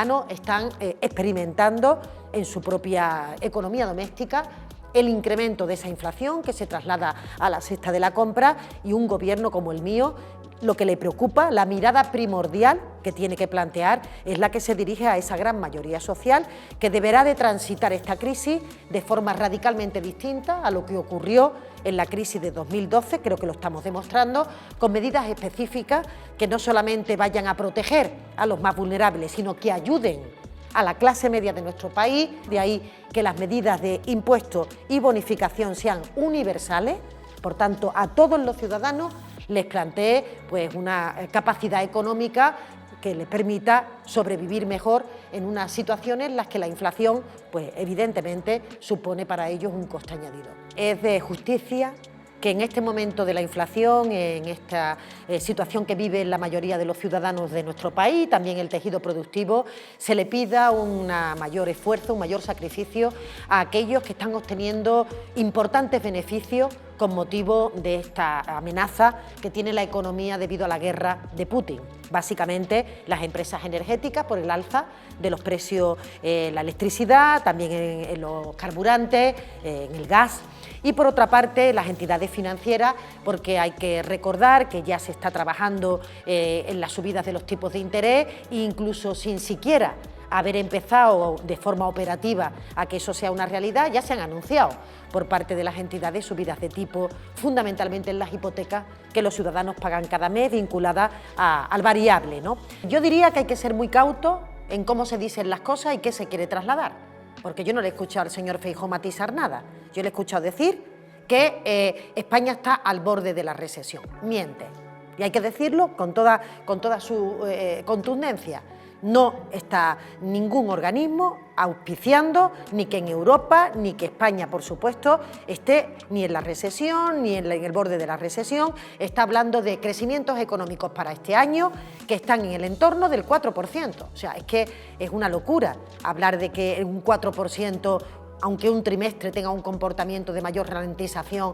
ciudadanos están experimentando en su propia economía doméstica el incremento de esa inflación que se traslada a la cesta de la compra, y un gobierno como el mío, lo que le preocupa, la mirada primordial que tiene que plantear, es la que se dirige a esa gran mayoría social que deberá de transitar esta crisis de forma radicalmente distinta a lo que ocurrió en la crisis de 2012, creo que lo estamos demostrando, con medidas específicas que no solamente vayan a proteger a los más vulnerables, sino que ayuden a la clase media de nuestro país. De ahí que las medidas de impuestos y bonificación sean universales, por tanto a todos los ciudadanos les plantee pues una capacidad económica que les permita sobrevivir mejor en unas situaciones en las que la inflación pues evidentemente supone para ellos un coste añadido. Es de justicia que en este momento de la inflación, en esta situación que vive la mayoría de los ciudadanos de nuestro país, también el tejido productivo, se le pida un mayor esfuerzo, un mayor sacrificio a aquellos que están obteniendo importantes beneficios con motivo de esta amenaza que tiene la economía debido a la guerra de Putin. Básicamente las empresas energéticas por el alza de los precios, la electricidad, también en los carburantes, en el gas, y por otra parte las entidades financieras, porque hay que recordar que ya se está trabajando en las subidas de los tipos de interés, e incluso sin siquiera haber empezado de forma operativa a que eso sea una realidad, ya se han anunciado por parte de las entidades subidas de tipo, fundamentalmente en las hipotecas que los ciudadanos pagan cada mes, vinculadas al variable, ¿no? Yo diría que hay que ser muy cautos en cómo se dicen las cosas y qué se quiere trasladar, porque yo no le he escuchado al señor Feijóo matizar nada. Yo le he escuchado decir que España está al borde de la recesión. Miente, y hay que decirlo con toda su contundencia. No está ningún organismo auspiciando ni que en Europa, ni que España, por supuesto, esté ni en la recesión, ni en el borde de la recesión. Está hablando de crecimientos económicos para este año que están en el entorno del 4%. O sea, es que es una locura hablar de que un 4%, aunque un trimestre tenga un comportamiento de mayor ralentización,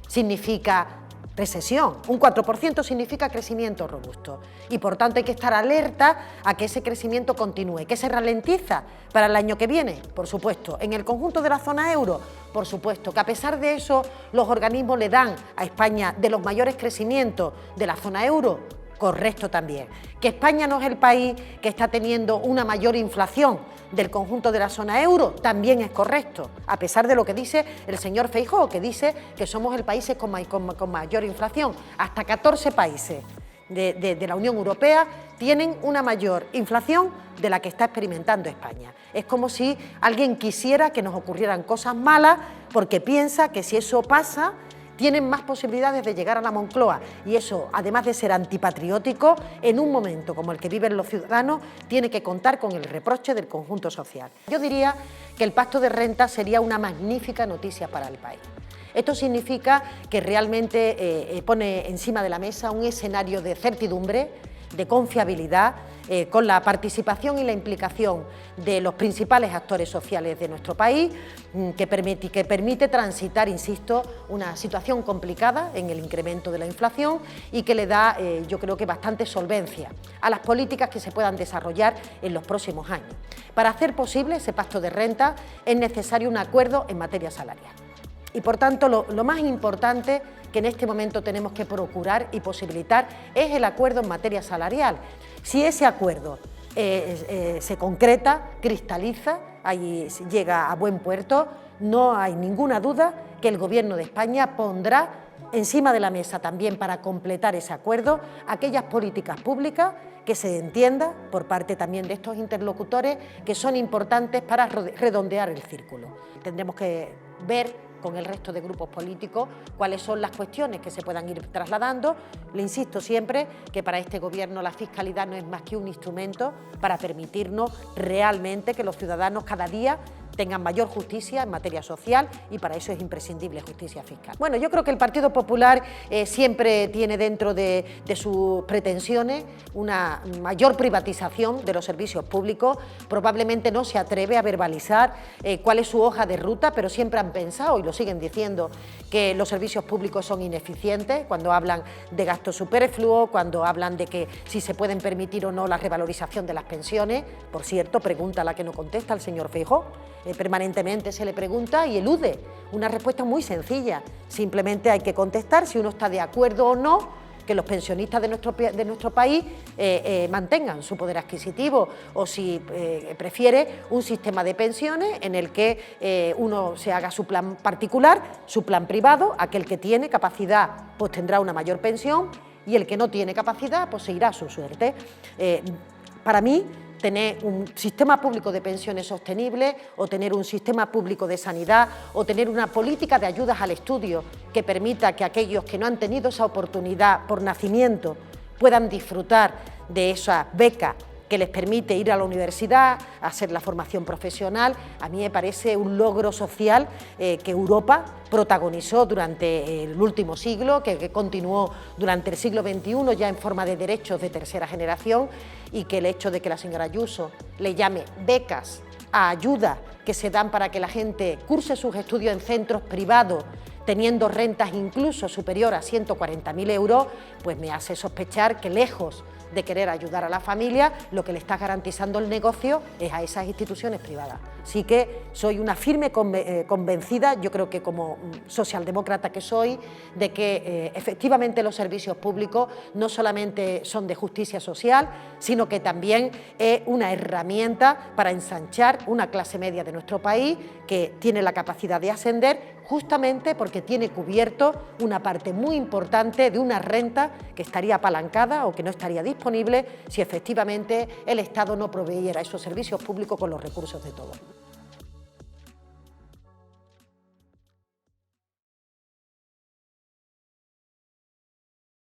significa recesión. Un 4% significa crecimiento robusto y por tanto hay que estar alerta a que ese crecimiento continúe. ¿Que se ralentiza para el año que viene? Por supuesto. ¿En el conjunto de la zona euro? Por supuesto. ¿Que a pesar de eso los organismos le dan a España de los mayores crecimientos de la zona euro? Correcto también. ¿Que España no es el país que está teniendo una mayor inflación del conjunto de la zona euro? También es correcto, a pesar de lo que dice el señor Feijóo, que dice que somos el país con mayor inflación. Hasta 14 países de la Unión Europea tienen una mayor inflación de la que está experimentando España. Es como si alguien quisiera que nos ocurrieran cosas malas porque piensa que si eso pasa tienen más posibilidades de llegar a la Moncloa, y eso, además de ser antipatriótico, en un momento como el que viven los ciudadanos, tiene que contar con el reproche del conjunto social. Yo diría que el pacto de renta sería una magnífica noticia para el país. Esto significa que realmente pone encima de la mesa un escenario de certidumbre, de confiabilidad, con la participación y la implicación de los principales actores sociales de nuestro país, que permite transitar, insisto, una situación complicada en el incremento de la inflación y que le da, yo creo que bastante solvencia a las políticas que se puedan desarrollar en los próximos años. Para hacer posible ese pacto de renta es necesario un acuerdo en materia salarial. Y por tanto lo más importante que en este momento tenemos que procurar y posibilitar es el acuerdo en materia salarial. Si ese acuerdo se concreta, cristaliza, ahí llega a buen puerto, no hay ninguna duda que el Gobierno de España pondrá encima de la mesa también para completar ese acuerdo aquellas políticas públicas que se entienda por parte también de estos interlocutores que son importantes para redondear el círculo. Tendremos que ver con el resto de grupos políticos cuáles son las cuestiones que se puedan ir trasladando. Le insisto siempre que para este Gobierno la fiscalidad no es más que un instrumento para permitirnos realmente que los ciudadanos cada día tengan mayor justicia en materia social y para eso es imprescindible justicia fiscal. Bueno, yo creo que el Partido Popular siempre tiene dentro de sus pretensiones una mayor privatización de los servicios públicos. Probablemente no se atreve a verbalizar cuál es su hoja de ruta, pero siempre han pensado y lo siguen diciendo que los servicios públicos son ineficientes cuando hablan de gasto superfluo, cuando hablan de que si se pueden permitir o no la revalorización de las pensiones. Por cierto, pregunta a la que no contesta el señor Feijóo. Permanentemente se le pregunta y elude una respuesta muy sencilla. Simplemente hay que contestar si uno está de acuerdo o no que los pensionistas de nuestro país mantengan su poder adquisitivo o si prefiere un sistema de pensiones en el que uno se haga su plan particular, su plan privado. Aquel que tiene capacidad pues tendrá una mayor pensión y el que no tiene capacidad pues seguirá su suerte. Para mí, tener un sistema público de pensiones sostenible o tener un sistema público de sanidad o tener una política de ayudas al estudio que permita que aquellos que no han tenido esa oportunidad por nacimiento puedan disfrutar de esa beca que les permite ir a la universidad, hacer la formación profesional. A mí me parece un logro social que Europa protagonizó durante el último siglo, que continuó durante el siglo XXI ya en forma de derechos de tercera generación, y que el hecho de que la señora Ayuso le llame becas a ayudas que se dan para que la gente curse sus estudios en centros privados, teniendo rentas incluso superiores a 140.000 euros, pues me hace sospechar que lejos de querer ayudar a la familia, lo que le está garantizando el negocio es a esas instituciones privadas. Así que soy una firme convencida, yo creo que como socialdemócrata que soy, de que efectivamente los servicios públicos no solamente son de justicia social, sino que también es una herramienta para ensanchar una clase media de nuestro país que tiene la capacidad de ascender justamente porque tiene cubierto una parte muy importante de una renta que estaría apalancada o que no estaría disponible si efectivamente el Estado no proveyera esos servicios públicos con los recursos de todos.